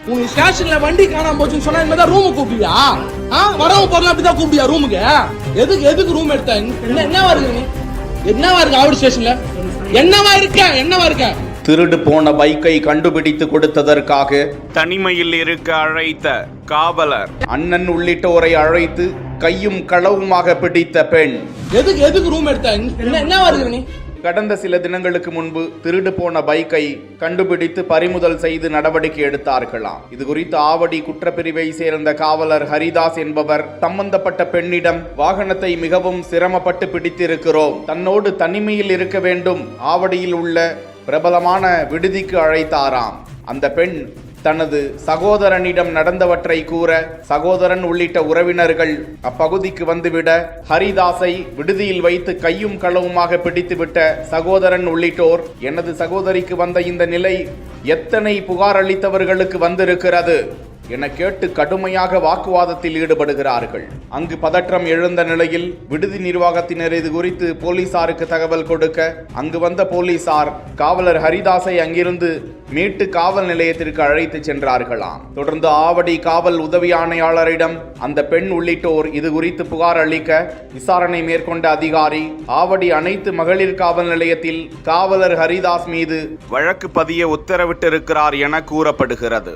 உனக்கு ஸ்டேஷன்ல வண்டி காணாம போச்சுன்னு சொன்னா இந்த ரூம் கூப்பிடுவியா? வரவங்க போறலாம் அப்படிதான் கூப்பிடியா ரூமுக்கு? எதுக்கு ரூம் எடுத்த? என்னவா இருக்கு நீ? என்னவா இருக்கு ஆவடி ஸ்டேஷன்ல? என்னவா இருக்க? திருடு போன பைக்கை கண்டுபிடித்து கொடுத்ததற்காக தனிமையில் இருக்க அழைத்த காவலர், அண்ணன் உள்ளிட்டோரை அழைத்து கையும் களவுமாக பிடித்த பெண். எதுக்கு ரூம் எடுத்த? என்னவா இருக்கு நீ? கடந்த சில தினங்களுக்கு முன்பு திருடு போன பைக்கை கண்டுபிடித்து பறிமுதல் செய்து நடவடிக்கை எடுத்தார்களாம். இது குறித்து ஆவடி குற்றப்பிரிவை சேர்ந்த காவலர் ஹரிதாஸ் என்பவர் சம்பந்தப்பட்ட பெண்ணிடம், வாகனத்தை மிகவும் சிரமப்பட்டு பிடித்திருக்கிறோம், தன்னோடு தனிமையில் இருக்க வேண்டும், ஆவடியில் உள்ள பிரபலமான விடுதிக்கு அழைத்தாராம். அந்த பெண் தனது சகோதரனிடம் நடந்தவற்றை கூற, சகோதரன் உள்ளிட்ட உறவினர்கள் அப்பகுதிக்கு வந்துவிட, ஹரிதாஸை விடுதியில் வைத்து கையும் களவுமாக பிடித்துவிட்ட சகோதரன் உள்ளிட்டோர், எனது சகோதரிக்கு வந்த இந்த நிலை எத்தனை புகார் அளித்தவர்களுக்கு வந்திருக்கிறது என கேட்டு கடுமையாக வாக்குவாதத்தில் ஈடுபடுகிறார்கள். அங்கு பதற்றம் எழுந்த நிலையில் விடுதி நிர்வாகத்தினர் இது குறித்து போலீசாருக்கு தகவல் கொடுக்க, அங்கு வந்த போலீசார் காவலர் ஹரிதாஸை அங்கிருந்து மீட்டு காவல் நிலையத்திற்கு அழைத்து சென்றார்களாம். தொடர்ந்து ஆவடி காவல் உதவி ஆணையாளரிடம் அந்த பெண் உள்ளிட்டோர் இது குறித்து புகார் அளிக்க, விசாரணை மேற்கொண்ட அதிகாரி ஆவடி அனைத்து மகளிர் காவல் நிலையத்தில் காவலர் ஹரிதாஸ் மீது வழக்கு பதிய உத்தரவிட்டிருக்கிறார் என கூறப்படுகிறது.